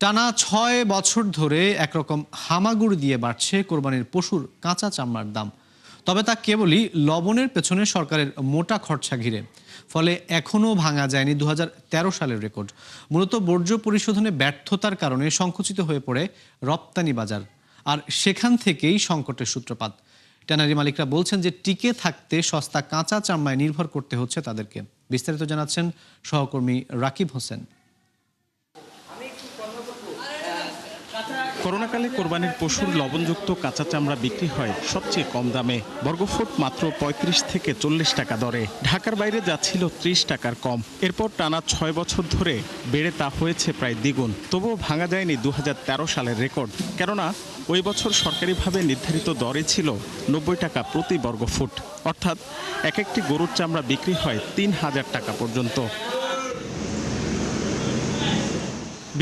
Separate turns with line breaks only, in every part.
টানা ৬ বছর ধরে একরকম হামাগুড়ি দিয়ে বাড়ছে কোরবানির পশুর কাঁচা চামড়ার দাম। তবে তা কেবলই লবণের পেছনে সরকারের মোটা খরচা ঘিরে। ফলে এখনও ভাঙা যায়নি ২০১৩ সালের রেকর্ড। মূলত বর্জ্য পরিশোধনে ব্যর্থতার কারণে সংকুচিত হয়ে পড়ে রপ্তানি বাজার, আর সেখান থেকেই সংকটের সূত্রপাত। ট্যানারি মালিকরা বলছেন যে টিকে থাকতে সস্তা কাঁচা চামড়ায় নির্ভর করতে হচ্ছে তাদেরকে। বিস্তারিত জানাচ্ছেন সহকর্মী রাকিব হোসেন।
করোনাকালে কোরবানির পশুর লবণযুক্ত কাঁচা চামড়া বিক্রি হয় সবচেয়ে কম দামে, বর্গফুট মাত্র ৩৫ থেকে ৪০ টাকা দরে। ঢাকার বাইরে যাচ্ছিল ৩০ টাকার কম। এরপর টানা ৬ বছর ধরে বেড়ে তা হয়েছে প্রায় দ্বিগুণ। তবুও ভাঙা যায়নি ২০১৩ সালের রেকর্ড, কেননা ওই বছর সরকারিভাবে নির্ধারিত দরে ছিল ৯০ টাকা প্রতি বর্গফুট। অর্থাৎ এক একটি গরুর চামড়া বিক্রি হয় ৩,০০০ টাকা পর্যন্ত।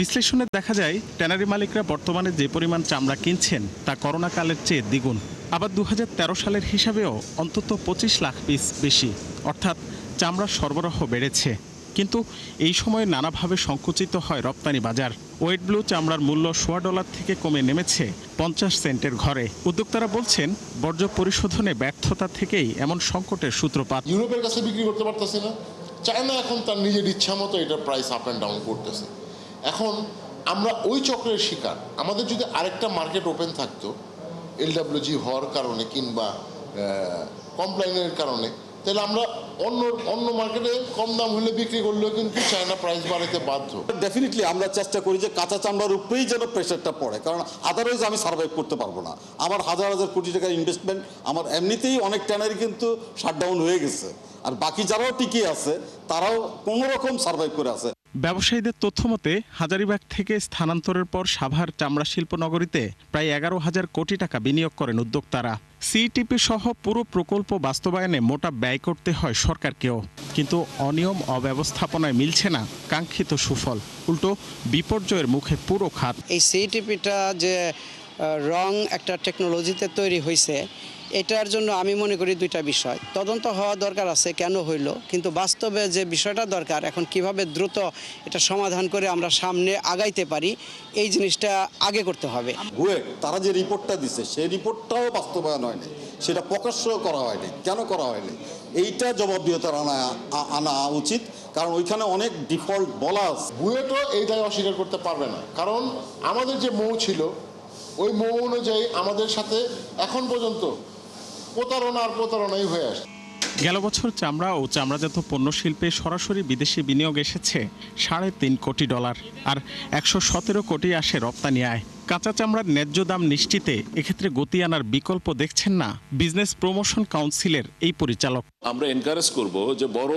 বিশ্লেষণে দেখা যায়, ট্যানারি মালিকরা বর্তমানে যে পরিমাণ চামড়া কিনছেন তা করোনাকালের চেয়ে দ্বিগুণ। আবার ২০১৩ সালের হিসাবেও অন্তত ২৫ লাখ পিস বেশি, অর্থাৎ চামড়ার সরবরাহ বেড়েছে। কিন্তু এই সময়ে নানাভাবে সংকুচিত হয় রপ্তানি বাজার। ওয়েট ব্লু চামড়ার মূল্য $১.৫ থেকে কমে নেমেছে ৫০ সেন্টের ঘরে। উদ্যোক্তারা বলছেন, বর্জ্য পরিশোধনে ব্যর্থতা থেকেই এমন সংকটের সূত্রপাত।
ইউরোপের কাছে বিক্রি করতে পারতেছে না, চায়না এখন তার নিজের ইচ্ছা মতো এটার প্রাইস আপ অ্যান্ড ডাউন করতেছে। এখন আমরা ওই চক্রের শিকার। আমাদের যদি আরেকটা মার্কেট ওপেন থাকতো এলডব্লিউজি হওয়ার কারণে কিংবা কমপ্লাইনের কারণে, তাহলে আমরা অন্য মার্কেটে কম দাম হলে বিক্রি করলেও কিন্তু চায়না প্রাইস বাড়াতে বাধ্য।
ডেফিনেটলি আমরা চেষ্টা করি যে কাঁচা চামড়ার উপরেই যেন প্রেশারটা পড়ে, কারণ আদারওয়াইজ আমি সার্ভাইভ করতে পারবো না। আমার হাজার হাজার কোটি টাকার ইনভেস্টমেন্ট, আমার এমনিতেই অনেক ট্যানারি কিন্তু শাটডাউন হয়ে গেছে, আর বাকি যারাও টিকে আছে তারাও কোনো রকম সার্ভাইভ করে আছে।
ব্যবসায়ীদের তথ্য মতে, হাজারীবাগ থেকে স্থানান্তরের পর সাভার চামড়া শিল্প নগরীতে প্রায় ১১,০০০ কোটি টাকা বিনিয়োগ করেন উদ্যোক্তারা। সিটিপি সহ পুরো প্রকল্প বাস্তবায়নে মোটা ব্যয় করতে হয় সরকারকেও। কিন্তু অনিয়ম অব্যবস্থাপনায় মিলছে না কাঙ্ক্ষিত সুফল, উল্টো বিপর্যয়ের মুখে পুরো খাত।
এই সিটিপিটা যে রং একটা টেকনোলজিতে তৈরি হয়েছে, এটার জন্য আমি মনে করি দুইটা বিষয় তদন্ত হওয়া দরকার আছে, কেন হইল, কিন্তু বাস্তবে যে বিষয়টা দরকার এখন কিভাবে দ্রুত এটা সমাধান করে আমরা সামনে আগাইতে পারি, এই জিনিসটা আগে করতে হবে।
তারা যে রিপোর্টটা দিচ্ছে সেই রিপোর্টটাও বাস্তবায়ন হয়নি, সেটা প্রকাশ্য করা হয়নি। কেন করা হয়নি এইটা জবাবদিহিতার আনা উচিত, কারণ ওইখানে অনেক ডিফল্ট বলা আছে।
বুয়েটও এই দায় অস্বীকার করতে পারবে না, কারণ আমাদের যে মৌ ছিল ওই মৌ অনুযায়ী আমাদের সাথে এখন পর্যন্ত প্রতারণাই হয়ে আসে।
গেল বছর চামড়া ও চামড়াজাত পণ্য শিল্পে সরাসরি বিদেশি বিনিয়োগ এসেছে $৩.৫ কোটি, আর ১১৭ কোটি আসে রপ্তানি আয়। কাঁচা চামড়ার ন্যায্য দাম নিশ্চিতে এক্ষেত্রে গতি আনার বিকল্প দেখছেন না বিজনেস প্রমোশন কাউন্সিলের এই পরিচালক।
আমরা এনকারেজ করব যে বড়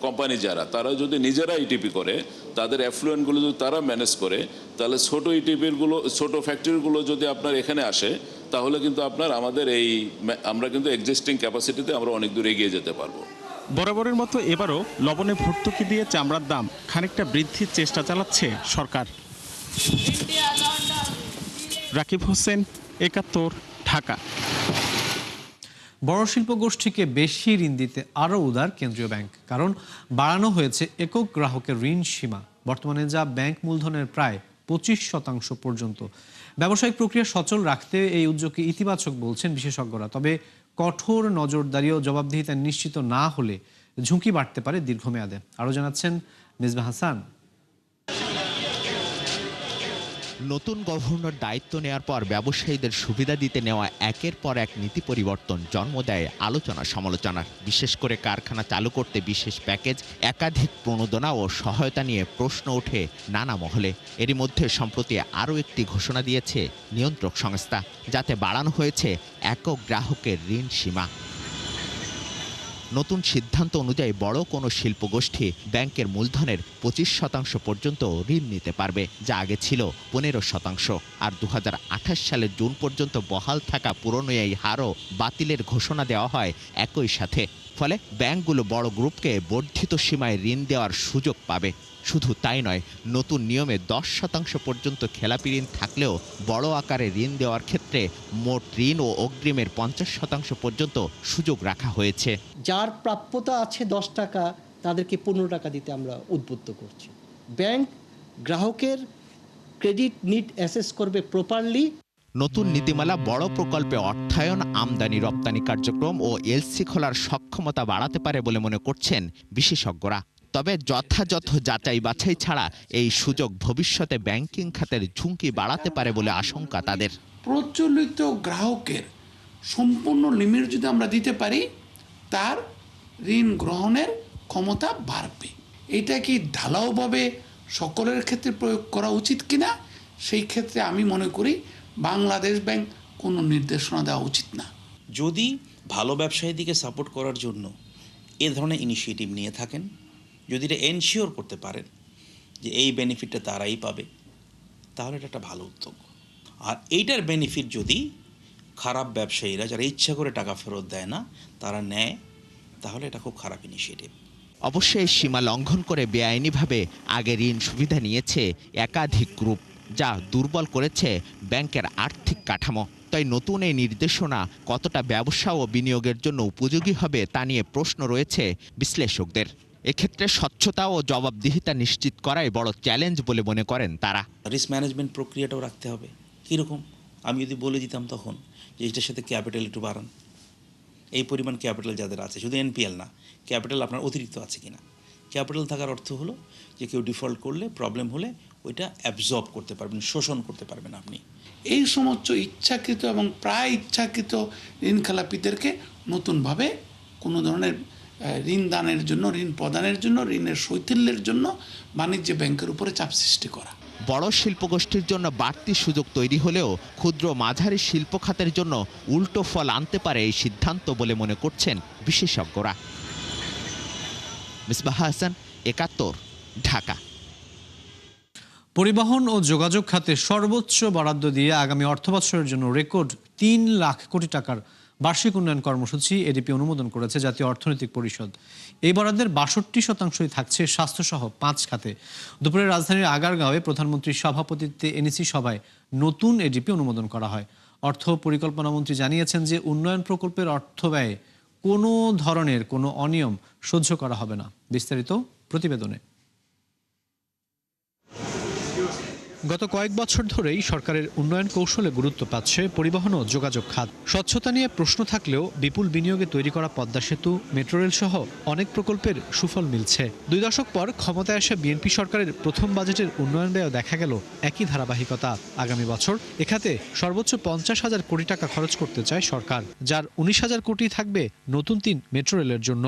কোম্পানি যারা, তারা যদি নিজেরা ইটিপি করে, তাদের অ্যাফ্লুয়েন্টগুলো যদি তারা ম্যানেজ করে, তাহলে ছোট ইটিপিগুলো, ছোট ফ্যাক্টরিগুলো যদি আপনার এখানে আসে, তাহলে কিন্তু আমাদের আমরা কিন্তু এক্সিস্টিং ক্যাপাসিটিতে আমরা অনেক দূর এগিয়ে যেতে পারবো।
বরাবরের মতো এবারও লবণে ভর্তুকি দিয়ে চামড়ার দাম খানিকটা বৃদ্ধির চেষ্টা চালাচ্ছে সরকার। রাকিব হোসেন, ৭১, ঢাকা।
বড় শিল্প গোষ্ঠীকে বেশি ঋণ দিতে আরও উদার কেন্দ্রীয় ব্যাংক, কারণ বাড়ানো হয়েছে একক গ্রাহকের ঋণ সীমা। বর্তমানে যা ব্যাংক মূলধনের প্রায় ২৫% পর্যন্ত। ব্যবসায়িক প্রক্রিয়া সচল রাখতে এই উদ্যোগকে ইতিবাচক বলছেন বিশেষজ্ঞরা। তবে কঠোর নজরদারি ও জবাবদিহিতা নিশ্চিত না হলে ঝুঁকি বাড়তে পারে দীর্ঘমেয়াদে। আরও জানাচ্ছেন মিসবাহ হাসান।
নতুন গভর্নর দায়িত্ব নেওয়ার পর ব্যবসায়ীদের সুবিধা দিতে নেওয়া একের পর এক নীতি পরিবর্তন জন্ম দেয় আলোচনা সমালোচনার। বিশেষ করে কারখানা চালু করতে বিশেষ প্যাকেজ, একাধিক প্রণোদনা ও সহায়তা নিয়ে প্রশ্ন ওঠে নানা মহলে। এরই মধ্যে সম্প্রতি আরও একটি ঘোষণা দিয়েছে নিয়ন্ত্রক সংস্থা, যাতে বাড়ানো হয়েছে একক গ্রাহকের ঋণ সীমা। নতুন সিদ্ধান্ত অনুযায়ী বড় কোনো শিল্পগোষ্ঠী ব্যাংকের মূলধনের ২৫% পর্যন্ত ঋণ নিতে পারবে, যা আগে ছিল ১৫%। আর ২০২৮ সালের জুন পর্যন্ত বহাল থাকা পুরনো এই হারও বাতিলের ঘোষণা দেওয়া হয় একই সাথে। ফলে ব্যাংকগুলো বড় গ্রুপকে বর্ধিত সীমায় ঋণ দেওয়ার সুযোগ পাবে। শুধু তাই নয়, নতুন নিয়মে 10% পর্যন্ত খেলাপি ঋণ থাকলেও বড় আকারে ঋণ দেওয়ার ক্ষেত্রে মোট ঋণ ও অগ্রিমের 50% পর্যন্ত সুযোগ রাখা হয়েছে।
যার প্রাপ্যতা আছে 10 টাকা, তাদেরকে 15 টাকা দিতে আমরা উদ্বুদ্ধ করছি। ব্যাংক গ্রাহকের ক্রেডিট নিড অ্যাসেস করবে প্রপারলি।
নতুন নীতিমালা বড় প্রকল্পে অর্থায়ন, আমদানি রপ্তানি কার্যক্রম ও এলসি খোলার সক্ষমতা বাড়াতে পারে বলে মনে করছেন বিশেষজ্ঞরা। তবে যথাযথ যাচাই বাছাই ছাড়া এই সুযোগ ভবিষ্যতে ব্যাংকিং খাতের ঝুঁকি বাড়াতে পারে বলে আশঙ্কা তাদের।
প্রচলিত গ্রাহকের সম্পূর্ণ লিমিট যদি আমরা দিতে পারি, তার ঋণ গ্রহণের ক্ষমতা বাড়বে। এটা কি ঢালাওভাবে সকলের ক্ষেত্রে প্রয়োগ করা উচিত কিনা, সেই ক্ষেত্রে আমি মনে করি বাংলাদেশ ব্যাংক কোনো নির্দেশনা দেওয়া উচিত না।
যদি ভালো ব্যবসায়ীদিকে সাপোর্ট করার জন্য এ ধরনের ইনিশিয়েটিভ নিয়ে থাকেন, যদি এটা এনশিওর করতে পারেন যে এই বেনিফিটটা তারাই পাবে, তাহলে এটা একটা ভালো উদ্যোগ। আর এইটার বেনিফিট যদি খারাপ ব্যবসায়ীরা, যারা ইচ্ছা করে টাকা ফেরত দেয় না, তারা নেয়, তাহলে এটা খুব খারাপ ইনিশিয়েটিভ।
অবশ্যই সীমা লঙ্ঘন করে বেআইনিভাবে আগে ঋণ সুবিধা নিয়েছে একাধিক গ্রুপ, যা দুর্বল করেছে ব্যাংকের আর্থিক কাঠামো। তাই নতুন এই নির্দেশনা কতটা ব্যবসা ও বিনিয়োগের জন্য উপযোগী হবে তা নিয়ে প্রশ্ন রয়েছে বিশ্লেষকদের। এক্ষেত্রে স্বচ্ছতা ও জবাবদিহিতা নিশ্চিত করাই বড় চ্যালেঞ্জ বলে মনে করেন তারা।
রিস্ক ম্যানেজমেন্ট প্রক্রিয়াটাও রাখতে হবে। কীরকম? আমি যদি বলে দিতাম তখন যে এটার সাথে ক্যাপিটাল একটু বাড়ান, এই পরিমাণ ক্যাপিটাল যাদের আছে, শুধু এনপিএল না, ক্যাপিটাল আপনার অতিরিক্ত আছে কিনা। ক্যাপিটাল থাকার অর্থ হলো যে কেউ ডিফল্ট করলে, প্রবলেম হলে ওইটা অ্যাবজর্ব করতে পারবেন, শোষণ করতে পারবেন আপনি। এই সমস্ত ইচ্ছাকৃত এবং প্রায় ইচ্ছাকৃত ঋণ খেলাপিদেরকে নতুনভাবে কোনো ধরনের ঋণ দানের জন্য, ঋণ প্রদানের জন্য, ঋণের শৈথিল্যের জন্য বাণিজ্য ব্যাংকের উপরে চাপ সৃষ্টি করা।
বড় শিল্পগোষ্ঠীর জন্য বাড়তি সুযোগ তৈরি হলেও ক্ষুদ্র মাঝারি শিল্প খাতের জন্য উল্টো ফল আনতে পারে এই সিদ্ধান্ত বলে মনে করছেন বিশেষজ্ঞরা। মিসবাহ হাসান, একাত্তর, ঢাকা।
পরিবহন ও যোগাযোগ খাতে সর্বোচ্চ বরাদ্দ দিয়ে আগামী অর্থবছরের জন্য রেকর্ড ৩ লাখ কোটি টাকার বার্ষিক উন্নয়ন কর্মসূচি এডিপি অনুমোদন করেছে জাতীয় অর্থনৈতিক পরিষদ। এই বরাদ্দের ৬২% থাকছে স্বাস্থ্যসহ 5 খাতে। দুপুরে রাজধানীর আগারগাঁওয়ে প্রধানমন্ত্রীর সভাপতিত্বে এনইসি সভায় নতুন এডিপি অনুমোদন করা হয়। অর্থ পরিকল্পনা মন্ত্রী জানিয়েছেন যে উন্নয়ন প্রকল্পের অর্থ ব্যয়ে কোনো ধরনের কোনো অনিয়ম সহ্য করা হবে না। বিস্তারিত প্রতিবেদনে। গত কয়েক বছর ধরেই সরকারের উন্নয়ন কৌশলে গুরুত্ব পাচ্ছে পরিবহন ও যোগাযোগ খাত। স্বচ্ছতা নিয়ে প্রশ্ন থাকলেও বিপুল বিনিয়োগে তৈরি করা পদ্মা সেতু, মেট্রো রেল সহ অনেক প্রকল্পের সুফল মিলছে। 2 দশক পর ক্ষমতায় আসা বিএনপি সরকারের প্রথম বাজেটের উন্নয়ন ব্যয় দেখা গেল একই ধারাবাহিকতা। আগামী বছর এখাতে সর্বোচ্চ 50,000 কোটি টাকা খরচ করতে চায় সরকার, যার 19,000 কোটি থাকবে নতুন 3 মেট্রো রেলের জন্য।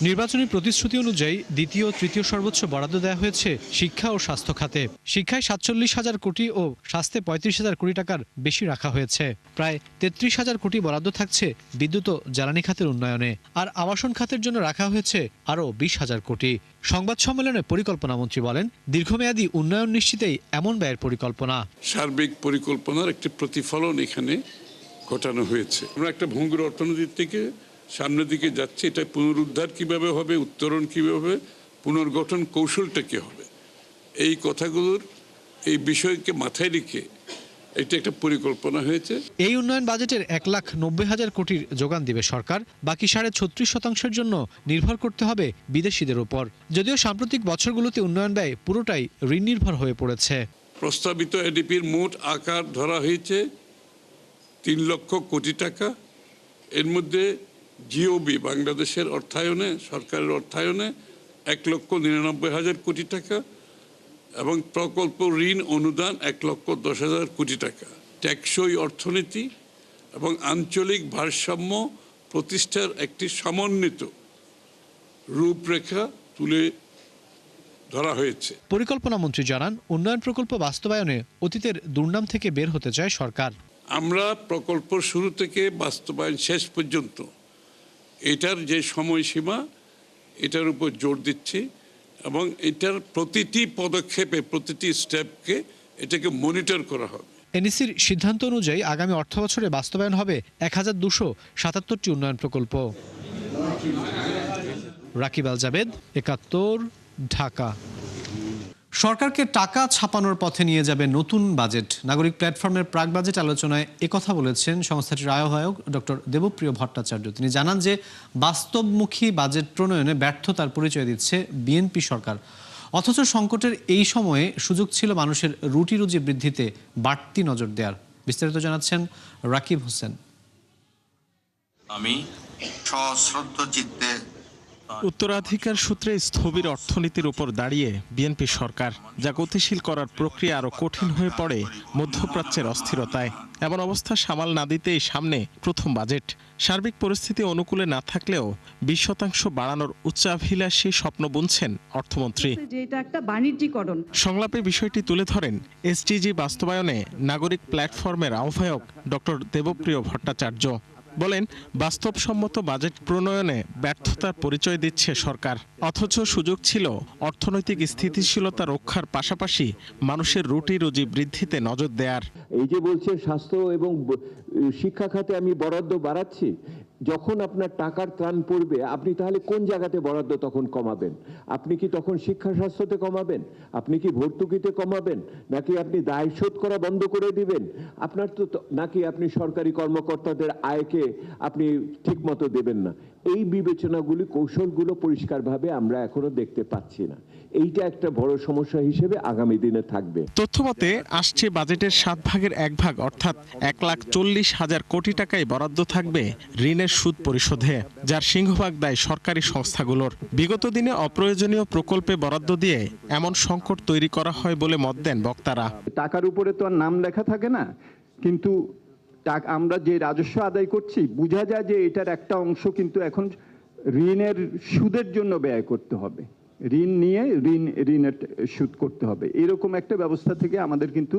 নির্বাচনী প্রতিশ্রুতি অনুযায়ী দ্বিতীয় ও তৃতীয় সর্বোচ্চ বরাদ্দ দেওয়া হয়েছে শিক্ষা ও স্বাস্থ্য খাতে। শিক্ষায় 47,000 কোটি ও স্বাস্থ্যে 35,000 কোটি টাকার বেশি রাখা হয়েছে। প্রায় 33,000 কোটি বরাদ্দ থাকছে বিদ্যুৎ ও জ্বালানি খাতের উন্নয়নে। আর আবাসন খাতের জন্য রাখা হয়েছে আরও 20,000 কোটি। সংবাদ সম্মেলনে পরিকল্পনা মন্ত্রী বলেন, দীর্ঘমেয়াদী উন্নয়ন নিশ্চিতেই এমন ব্যয়ের পরিকল্পনা।
সার্বিক পরিকল্পনার একটি প্রতিফলন এখানে ঘটানো হয়েছে। আমরা একটা ভঙ্গুর অর্থনীতি থেকে সামনের দিকে যাচ্ছে। এটা পুনরুদ্ধার কিভাবে হবে, উত্তরণ কিভাবে হবে, পুনর্গঠন কৌশলটা কি হবে, এই কথাগুলোর, এই বিষয়কে মাথায় রেখে এটা একটা পরিকল্পনা হয়েছে।
এই উন্নয়ন বাজেটের 1,90,000 কোটির যোগান দিবে সরকার। বাকি 36.5% জন্য নির্ভর করতে হবে বিদেশিদের উপর। যদিও সাম্প্রতিক বছরগুলোতে উন্নয়ন ব্যয় পুরোটাই ঋণ নির্ভর হয়ে পড়েছে।
প্রস্তাবিত এডিপির মোট আকার ধরা হয়েছে 3 লক্ষ কোটি টাকা। এর মধ্যে জিওবি বাংলাদেশের অর্থায়নে, সরকারের অর্থায়নে 1,99,000 কোটি টাকা এবং প্রকল্প ঋণ অনুদান 1,10,000 কোটি টাকা। টেকসই অর্থনীতি এবং আঞ্চলিক ভারসাম্য প্রতিষ্ঠার একটি সমন্বিত রূপরেখা তুলে ধরা হয়েছে।
পরিকল্পনা মন্ত্রী জানান, উন্নয়ন প্রকল্প বাস্তবায়নে অতীতের দুর্নাম থেকে বের হতে চায় সরকার।
আমরা প্রকল্প শুরু থেকে বাস্তবায়ন শেষ পর্যন্ত এটার যে সময়সীমা, এটার উপর জোর দিচ্ছি এবং এটার প্রতিটি পদক্ষেপে, প্রতিটি স্টেপকে এটাকে মনিটর করা হবে।
এনইসির সিদ্ধান্ত অনুযায়ী আগামী অর্থবছরে বাস্তবায়ন হবে 1,277টি উন্নয়ন প্রকল্প। রাকিব আল জাবেদ, একাত্তর, ঢাকা। সরকারকে টাকা ছাপানোর পথে নিয়ে যাবে নতুন বাজেট। নাগরিক প্ল্যাটফর্মের প্রাক বাজেট আলোচনায় একথা বলেছেন সংস্থাটির আহ্বায়ক ডক্টর দেবপ্রিয় ভট্টাচার্য। তিনি জানান যে বাস্তবমুখী বাজেট প্রণয়নে ব্যর্থতার পরিচয় দিচ্ছে বিএনপি সরকার। অথচ সংকটের এই সময়ে সুযোগ ছিল মানুষের রুটি রুজি বৃদ্ধিতে বাড়তি নজর দেওয়ার। বিস্তারিত জানাচ্ছেন রাকিব হোসেন।
আমি সশ্রদ্ধ চিত্তে
উত্তরাধিকার সূত্রে স্থবির অর্থনীতির উপর দাঁড়িয়ে বিএনপি সরকার, যা গতিশীল করার প্রক্রিয়া আরো কঠিন হয়ে পড়ে মধ্যপ্রাচ্যের অস্থিরতায়। এমন অবস্থা সামাল না দিতেই সামনে প্রথম বাজেট। সার্বিক পরিস্থিতি অনুকূলে না থাকলেও 20% বাড়ানোর উচ্চাভিলাষী স্বপ্ন বুনছেন অর্থমন্ত্রী। সংলাপে বিষয়টি তুলে ধরেন এসডিজি বাস্তবায়নে নাগরিক প্ল্যাটফর্মের আহ্বায়ক ডক্টর দেবপ্রিয় ভট্টাচার্য। বলেন, বাস্তবসম্মত বাজেট প্রণয়নে ব্যর্থতার পরিচয় দিচ্ছে সরকার, অথচ সুযোগ ছিল অর্থনৈতিক স্থিতিশীলতা রক্ষার পাশাপাশি মানুষের রুটি রুজি বৃদ্ধিতে নজর দেওয়ার।
এই যে বলছে স্বাস্থ্য এবং শিক্ষা খাতে আমি বরাদ্দ বাড়াচ্ছি, যখন আপনার টাকার ত্রাণ পড়বে আপনি তাহলে কোন জায়গাতে বরাদ্দ তখন কমাবেন? আপনি কি তখন শিক্ষা স্বাস্থ্যতে কমাবেন? আপনি কি ভর্তুকিতে কমাবেন? নাকি আপনি দায় শোধ করা বন্ধ করে দিবেন? আপনার তো নাকি আপনি সরকারি কর্মকর্তাদের আয়কে আপনি ঠিকমতো দেবেন না? এই বিবেচনাগুলি, কৌশলগুলো পরিষ্কারভাবে আমরা এখনো দেখতে পাচ্ছি না। এইটা একটা বড় সমস্যা হিসেবে আগামী দিনে থাকবে।
তথ্যমতে আসছে বাজেটের 7 ভাগের 1 ভাগ অর্থাৎ 1,40,000 কোটি টাকায় বরাদ্দ থাকবে ঋণের সুদ পরিশোধে, যার সিংহভাগ দায় সরকারি সংস্থাগুলোর। বিগত দিনে অপ্রয়োজনীয় প্রকল্পে বরাদ্দ দিয়ে এমন সংকট তৈরি করা হয় বলে মত দেন বক্তারা।
টাকার উপরে তো আর নাম লেখা থাকে না, কিন্তু আমরা যে রাজস্ব আদায় করছি বোঝা যায় যে এটার একটা অংশ কিন্তু এখন ঋণের সুদের জন্য ব্যয় করতে হবে। ঋণ নিয়ে ঋণের সুদ করতে হবে, এরকম একটা ব্যবস্থা থেকে আমাদের কিন্তু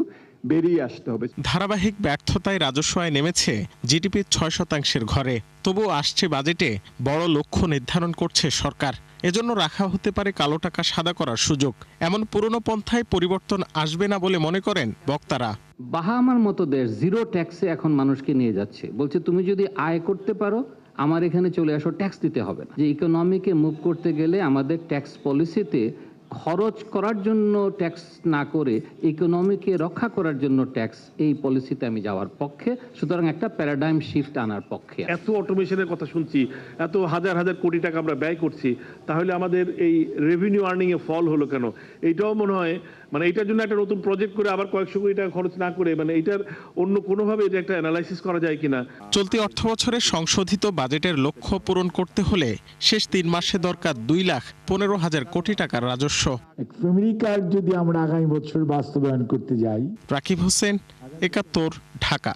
বেরিয়ে আসতে হবে।
ধারাবাহিক ব্যর্থতায় রাজস্ব আয় নেমেছে জিডিপির 6% ঘরে। তবুও আসছে বাজেটে বড় লক্ষ্য নির্ধারণ করছে সরকার। এজন্য রাখা হতে পারে কালো টাকা সাদা করার সুযোগ। এমন পুরনো পন্থায় পরিবর্তন আসবে না বলে মনে করেন বক্তারা।
বাহামার মতো দেশ জিরো ট্যাক্সে এখন মানুষকে নিয়ে যাচ্ছে, বলছে তুমি যদি আয় করতে পারো আমার এখানে চলে আসো, ট্যাক্স দিতে হবে না। যে ইকোনমিকে মুভ করতে গেলে আমাদের ট্যাক্স পলিসিতে খরচ করার জন্য ট্যাক্স না করে ইকোনমিকে রক্ষা করার জন্য ট্যাক্স, এই পলিসিতে আমি যাওয়ার পক্ষে। সুতরাং একটা প্যারাডাইম শিফট আনার পক্ষে।
এত অটোমেশনের কথা শুনছি, এত হাজার হাজার কোটি টাকা আমরা ব্যয় করছি, তাহলে আমাদের এই রেভিনিউ আর্নিং এ ফল হলো কেন? এইটাও মনে হয় মানে এটার জন্য একটা নতুন প্রজেক্ট করে আবার কয়েকশো কোটি টাকা খরচ না করে মানে এটার অন্য কোনোভাবে এটা একটা অ্যানালাইসিস করা যায় কিনা।
চলতি অর্থবছরে সংশোধিত বাজেটের লক্ষ্য পূরণ করতে হলে শেষ 3 মাসে দরকার 2,15,000 কোটি টাকার রাজস্ব।
ফ্যামিলি কার্ড যদি আমরা আগামী বছর বাস্তবায়ন করতে যাই।
রাকিব হোসেন, 71, ঢাকা।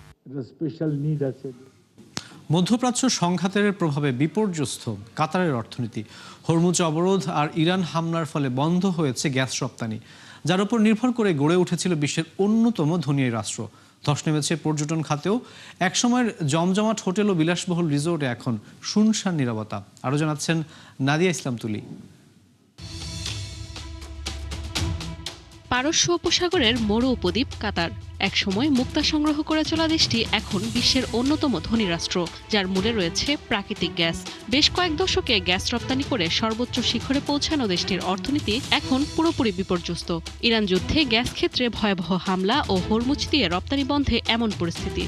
স্পেশাল নিড আছে।
মধ্যপ্রাচ্য সংঘাতের প্রভাবে বিপর্যস্ত কাতারের অর্থনীতি। হরমুজ অবরোধ আর ইরান হামলার ফলে বন্ধ হয়েছে গ্যাস রপ্তানি, যার উপর নির্ভর করে গড়ে উঠেছিল বিশ্বের অন্যতম ধনী রাষ্ট্র। ধস নেমেছে পর্যটন খাতেও। একসময়ের জমজমাট হোটেল ও বিলাসবহুল রিসোর্টে এখন শুনশান নীরবতা। আরও জানাচ্ছেন নাদিয়া ইসলাম তুলি।
পারস্য উপসাগরের মরু উপদ্বীপ কাতার একসময় মুক্তা সংগ্রহ করে চলা দেশটি এখন বিশ্বের অন্যতম ধনী রাষ্ট্র, যার মূলে রয়েছে প্রাকৃতিক গ্যাস। বেশ কয়েক দশকে গ্যাস রপ্তানি করে সর্বোচ্চ শিখরে পৌঁছানো দেশটির অর্থনীতি এখন পুরোপুরি বিপর্যস্ত। ইরান যুদ্ধে গ্যাস ক্ষেত্রে ভয়াবহ হামলা ও হরমুজ দিয়ে রপ্তানি বন্ধে এমন পরিস্থিতি।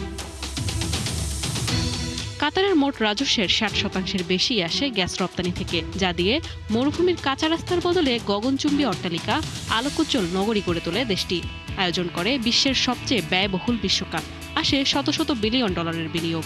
কাতারের মোট রাজস্বের 60% বেশি আসে গ্যাস রপ্তানি থেকে, যা দিয়ে মরুভূমির কাঁচা রাস্তার বদলে গগনচুম্বী অট্টালিকা, আলোকোজ্জ্বল নগরী করে তোলে দেশটি। আয়োজন করে বিশ্বের সবচেয়ে ব্যয়বহুল বিশ্বকাপ, আসে শত শত বিলিয়ন ডলারের বিনিয়োগ।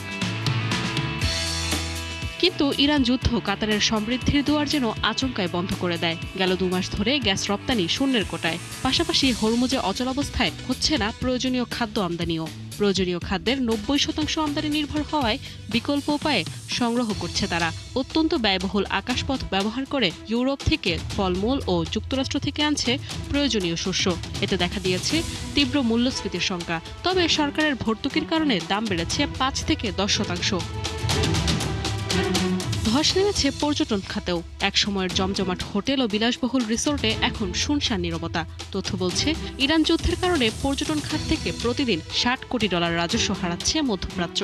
কিন্তু ইরান যুদ্ধ কাতারের সমৃদ্ধির দুয়ার যেন আচমকায় বন্ধ করে দেয়। গেল 2 মাস ধরে গ্যাস রপ্তানি শূন্যের কোটায়। পাশাপাশি হরমুজে অচলাবস্থায় হচ্ছে না প্রয়োজনীয় খাদ্য আমদানিও। প্রয়োজনীয় খাদ্যের 90% আমদানি নির্ভর হওয়ায় বিকল্প উপায়ে সংগ্রহ করছে তারা। অত্যন্ত ব্যয়বহুল আকাশপথ ব্যবহার করে ইউরোপ থেকে ফলমূল ও যুক্তরাষ্ট্র থেকে আনছে প্রয়োজনীয় শস্য। এতে দেখা দিয়েছে তীব্র মূল্যস্ফীতির শঙ্কা। তবে সরকারের ভর্তুকির কারণে দাম বেড়েছে 5 থেকে 10%। ধস নেমেছে পর্যটন খাতেও। একসময়ের জমজমাট হোটেল ও বিলাসবহুল রিসোর্টে এখন শুনশান নীরবতা। তথ্য বলছে ইরান যুদ্ধের কারণে পর্যটন খাত থেকে প্রতিদিন $60 কোটি রাজস্ব হারাচ্ছে মধ্যপ্রাচ্য।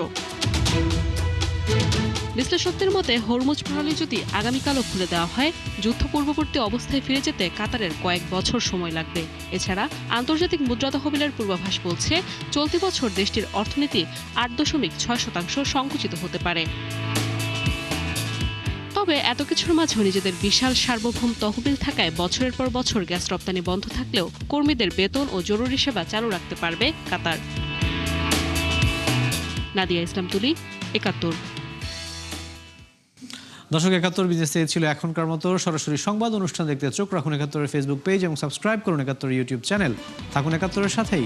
বিশ্লেষকদের মতে হরমুজ প্রণালী যদি আগামীকালও খুলে দেওয়া হয়, যুদ্ধ পূর্ববর্তী অবস্থায় ফিরে যেতে কাতারের কয়েক বছর সময় লাগবে। এছাড়া আন্তর্জাতিক মুদ্রা তহবিলের পূর্বাভাস বলছে চলতি বছর দেশটির অর্থনীতি 8.6% সংকুচিত হতে পারে। তবে এত কিছুর মাঝেও নিজেদের বিশাল সার্বভৌম তহবিল থাকায় বছরের পর বছর গ্যাস রপ্তানি বন্ধ থাকলেও কর্মীদের বেতন ও জরুরি সেবা চালু রাখতে পারবে কাতার। নাদিয়া ইসলাম তুলি, ৭১।
দর্শক, ৭১ বিজনেসে ছিল এখনকার মতো। সরাসরি সংবাদ অনুষ্ঠান দেখতে চোখ রাখুন ৭১-এর ফেসবুক পেজ এবং সাবস্ক্রাইব করুন ৭১ ইউটিউব চ্যানেল। থাকুন ৭১-এর সাথেই।